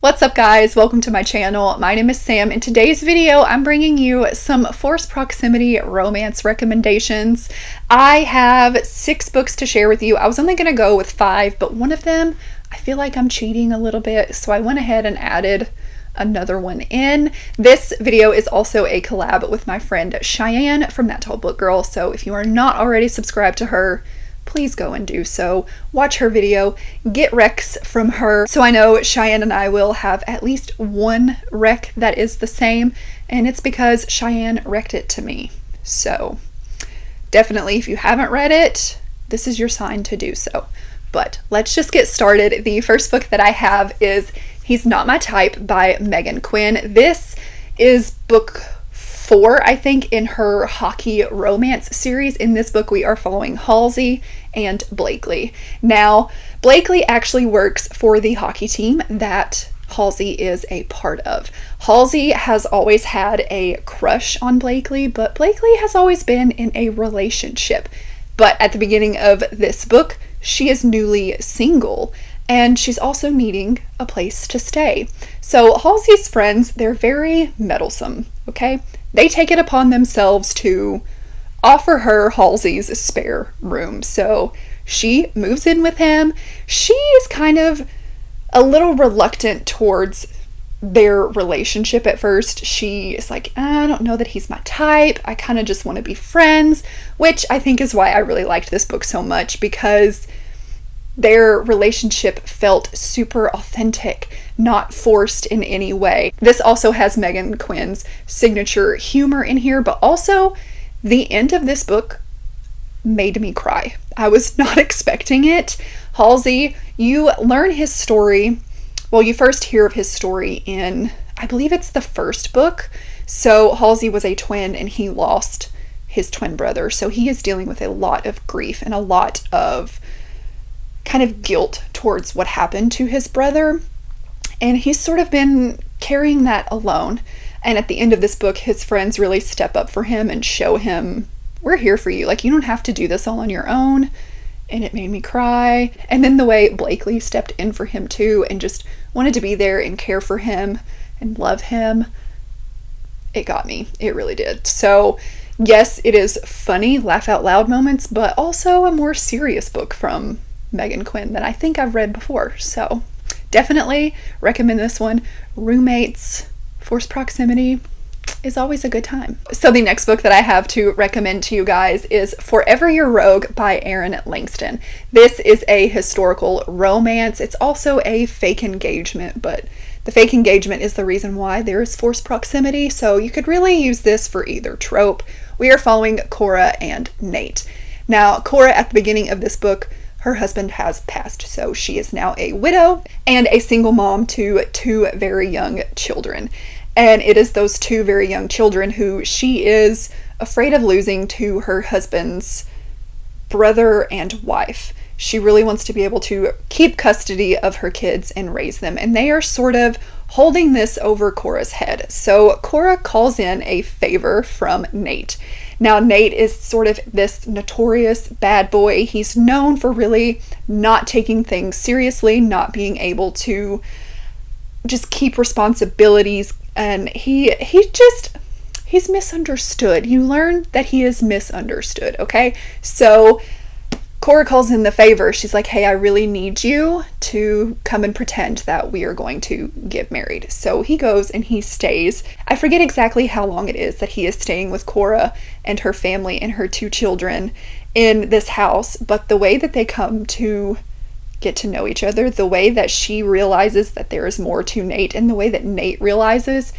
What's up guys, welcome to my channel. My name is Sam. In today's video, I'm bringing you some forced proximity romance recommendations. I have 6 books to share with you. I was only going to go with 5, but one of them, I feel like I'm cheating a little bit, so I went ahead and added another one in. This video is also a collab with my friend Cheyenne from That Tall Book Girl, so if you are not already subscribed to her, please go and do so. Watch her video, get recs from her. So I know Cheyenne and I will have at least one rec that is the same, and it's because Cheyenne rec'd it to me. So definitely, if you haven't read it, this is your sign to do so. But let's just get started. The first book that I have is Hes Not My Type by Meghan Quinn. This is book 4, I think, in her hockey romance series. In this book, we are following Halsey and Blakely. Now, Blakely actually works for the hockey team that Halsey is a part of. Halsey has always had a crush on Blakely, but Blakely has always been in a relationship. But at the beginning of this book, she is newly single, and she's also needing a place to stay. So Halsey's friends, they're very meddlesome, okay? They take it upon themselves to offer her Halsey's spare room. So she moves in with him. She is kind of a little reluctant towards their relationship at first. She is like, I don't know that he's my type. I kind of just want to be friends, which I think is why I really liked this book so much, because their relationship felt super authentic, not forced in any way. This also has Meghan Quinn's signature humor in here, but also the end of this book made me cry. I was not expecting it. Halsey, you learn his story. Well, you first hear of his story in, I believe it's the first book. So Halsey was a twin and he lost his twin brother. So he is dealing with a lot of grief and a lot of kind of guilt towards what happened to his brother. And he's sort of been carrying that alone. And at the end of this book, his friends really step up for him and show him, we're here for you. Like, you don't have to do this all on your own. And it made me cry. And then the way Blakely stepped in for him too and just wanted to be there and care for him and love him, it got me. It really did. So yes, it is funny, laugh out loud moments, but also a more serious book from Meghan Quinn than I think I've read before. So definitely recommend this one. Roommates, forced proximity is always a good time. So the next book that I have to recommend to you guys is Forever Your Rogue by Erin Langston. This is a historical romance. It's also a fake engagement, but the fake engagement is the reason why there is forced proximity. So you could really use this for either trope. We are following Cora and Nate. Now, Cora, at the beginning of this book, her husband has passed, so she is now a widow and a single mom to 2 very young children. And it is those 2 very young children who she is afraid of losing to her husband's brother and wife. She really wants to be able to keep custody of her kids and raise them, and they are sort of holding this over Cora's head. So Cora calls in a favor from Nate. Now, Nate is sort of this notorious bad boy. He's known for really not taking things seriously, not being able to just keep responsibilities, and he's misunderstood. You learn that he is misunderstood, okay? So Cora calls in the favor. She's like, hey, I really need you to come and pretend that we are going to get married. So he goes and he stays. I forget exactly how long it is that he is staying with Cora and her family and her 2 children in this house. But the way that they come to get to know each other, the way that she realizes that there is more to Nate, and the way that Nate realizes,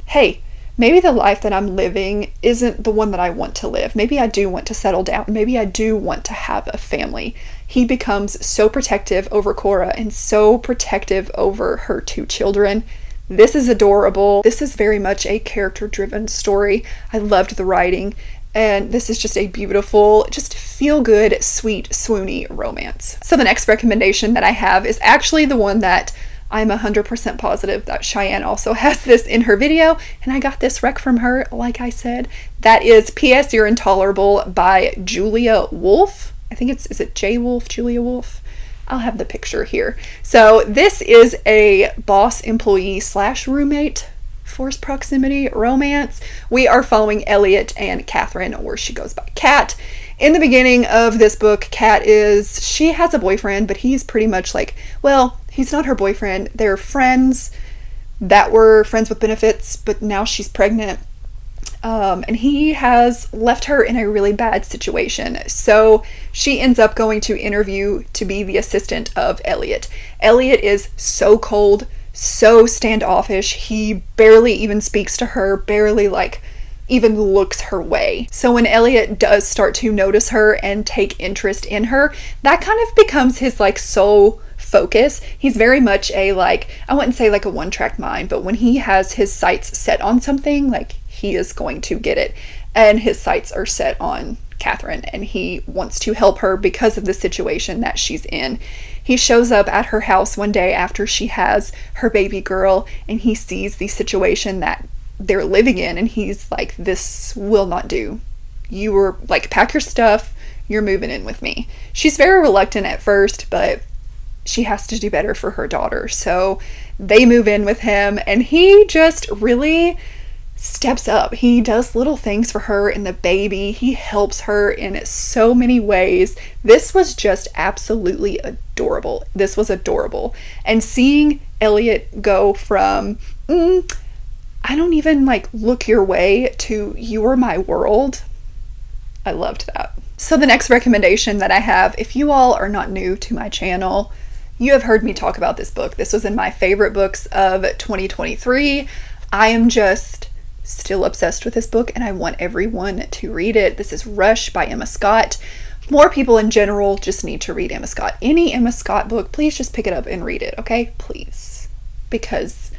hey, maybe the life that I'm living isn't the one that I want to live. Maybe I do want to settle down. Maybe I do want to have a family. He becomes so protective over Cora and so protective over her 2 children. This is adorable. This is very much a character-driven story. I loved the writing, and this is just a beautiful, just feel-good, sweet, swoony romance. So the next recommendation that I have is actually the one that I'm 100% positive that Cheyenne also has this in her video, and I got this rec from her, like I said. That is P.S. You're Intolerable by Julia Wolf. I think is it J. Wolf, Julia Wolf? I'll have the picture here. So this is a boss employee slash roommate forced proximity romance. We are following Elliot and Catherine, or she goes by Kat. In the beginning of this book, she has a boyfriend, but he's pretty much like, well, he's not her boyfriend. They're friends that were friends with benefits, but now she's pregnant. And he has left her in a really bad situation. So she ends up going to interview to be the assistant of Elliot. Elliot is so cold, so standoffish. He barely even speaks to her, barely even looks her way. So when Elliot does start to notice her and take interest in her, that kind of becomes his sole focus. He's very much I wouldn't say a one-track mind, but when he has his sights set on something, he is going to get it. And his sights are set on Catherine, and he wants to help her because of the situation that she's in. He shows up at her house one day after she has her baby girl, and he sees the situation that they're living in, and he's like, this will not do. You were pack your stuff, you're moving in with me. She's very reluctant at first, but she has to do better for her daughter. So they move in with him, and he just really steps up. He does little things for her and the baby. He helps her in so many ways. This was just absolutely adorable. This was adorable. And seeing Elliot go from, I don't even look your way, to you are my world, I loved that. So the next recommendation that I have, if you all are not new to my channel, you have heard me talk about this book. This was in my favorite books of 2023. I am just still obsessed with this book, and I want everyone to read it. This is Rush by Emma Scott. More people in general just need to read Emma Scott. Any Emma Scott book, please just pick it up and read it, okay? Please. Because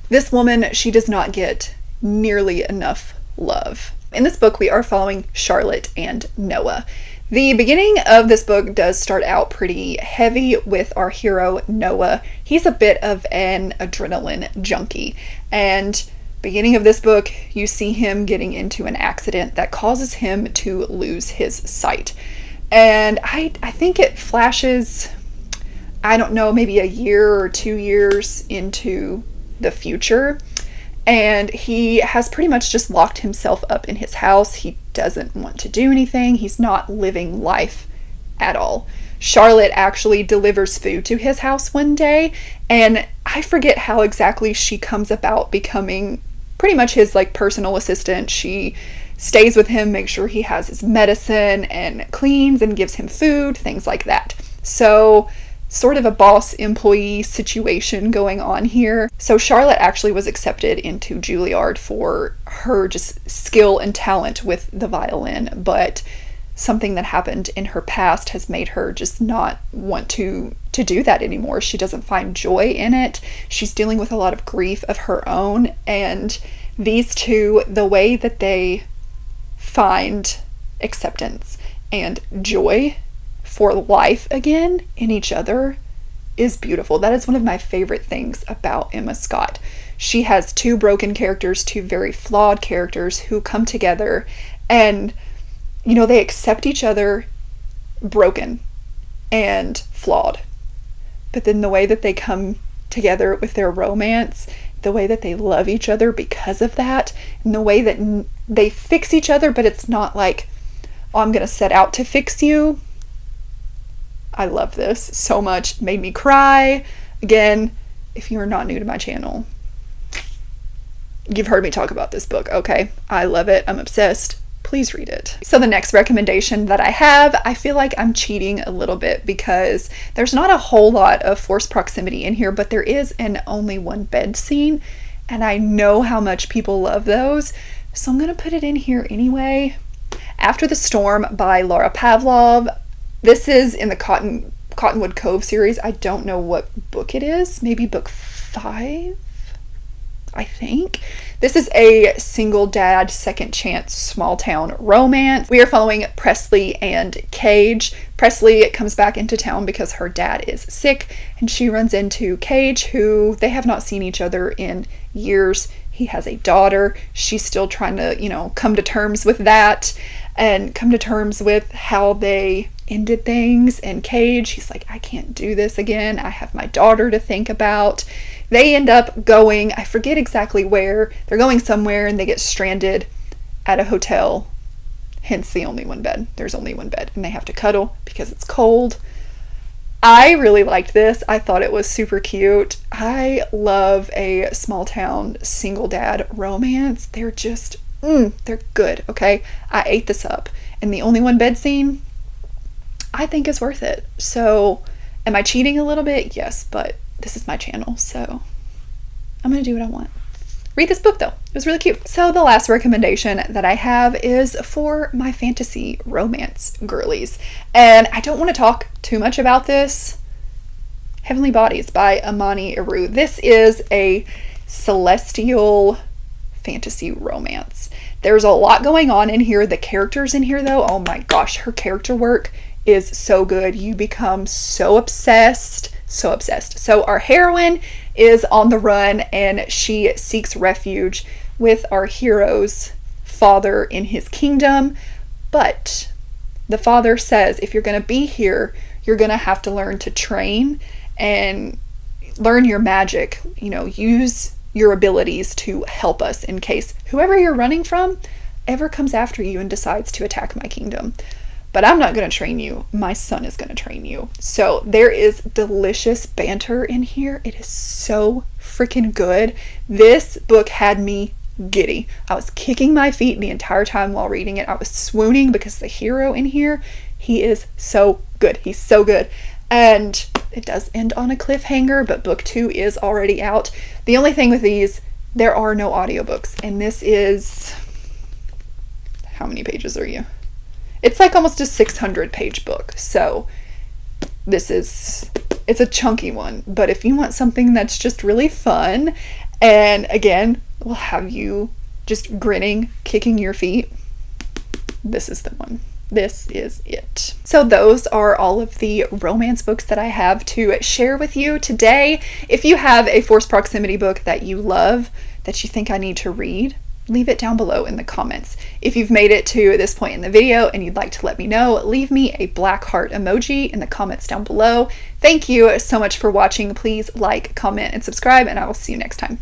this woman, she does not get nearly enough love. In this book, we are following Charlotte and Noah. The beginning of this book does start out pretty heavy with our hero, Noah. He's a bit of an adrenaline junkie, and beginning of this book, you see him getting into an accident that causes him to lose his sight. And I think it flashes, I don't know, maybe a year or 2 years into the future. And he has pretty much just locked himself up in his house. He doesn't want to do anything. He's not living life at all. Charlotte actually delivers food to his house one day, and I forget how exactly she comes about becoming pretty much his personal assistant. She stays with him, makes sure he has his medicine, and cleans and gives him food, things like that. So sort of a boss employee situation going on here. So Charlotte actually was accepted into Juilliard for her just skill and talent with the violin, but something that happened in her past has made her just not want to do that anymore. She doesn't find joy in it. She's dealing with a lot of grief of her own, and these two, the way that they find acceptance and joy for life again in each other is beautiful. That is one of my favorite things about Emma Scott. She has two broken characters, two very flawed characters who come together, and they accept each other broken and flawed. But then the way that they come together with their romance, the way that they love each other because of that, and the way that they fix each other, but it's not like, oh, I'm gonna set out to fix you. I love this so much. It made me cry. Again, if you are not new to my channel, you've heard me talk about this book, okay? I love it. I'm obsessed. Please read it. So the next recommendation that I have, I feel like I'm cheating a little bit because there's not a whole lot of forced proximity in here, but there is an only one bed scene, and I know how much people love those, so I'm gonna put it in here anyway. After the Storm by Laura Pavlov. This is in the Cottonwood Cove series. I don't know what book it is. Maybe book 5, I think. This is a single dad, second chance, small town romance. We are following Presley and Cage. Presley comes back into town because her dad is sick, and she runs into Cage, who they have not seen each other in years. He has a daughter. She's still trying to, come to terms with that and come to terms with how they ended things in Cage. He's like, I can't do this again. I have my daughter to think about. They end up going, I forget exactly where. They're going somewhere and they get stranded at a hotel. Hence the only one bed. There's only one bed and they have to cuddle because it's cold. I really liked this. I thought it was super cute. I love a small town single dad romance. They're just, they're good, okay? I ate this up. And the only one bed scene, I think is worth it. So, am I cheating a little bit? Yes, but this is my channel, so I'm gonna do what I want. Read this book though. It was really cute. So the last recommendation that I have is for my fantasy romance girlies. And I don't want to talk too much about this. Heavenly Bodies by Imani Erriu. This is a celestial fantasy romance. There's a lot going on in here. The characters in here though, oh my gosh, her character work is so good. You become so obsessed. So our heroine is on the run and she seeks refuge with our hero's father in his kingdom. But the father says, if you're going to be here, you're going to have to learn to train and learn your magic, use your abilities to help us in case whoever you're running from ever comes after you and decides to attack my kingdom. But I'm not going to train you. My son is going to train you. So there is delicious banter in here. It is so freaking good. This book had me giddy. I was kicking my feet the entire time while reading it. I was swooning because the hero in here, he is so good. He's so good. And it does end on a cliffhanger, but book 2 is already out. The only thing with these, there are no audiobooks. And this is, how many pages are you? It's like almost a 600-page book, so it's a chunky one. But if you want something that's just really fun, and again, will have you just grinning, kicking your feet, this is the one. This is it. So those are all of the romance books that I have to share with you today. If you have a forced proximity book that you love, that you think I need to read, leave it down below in the comments. If you've made it to this point in the video and you'd like to let me know, leave me a black heart emoji in the comments down below. Thank you so much for watching. Please like, comment, and subscribe, and I will see you next time.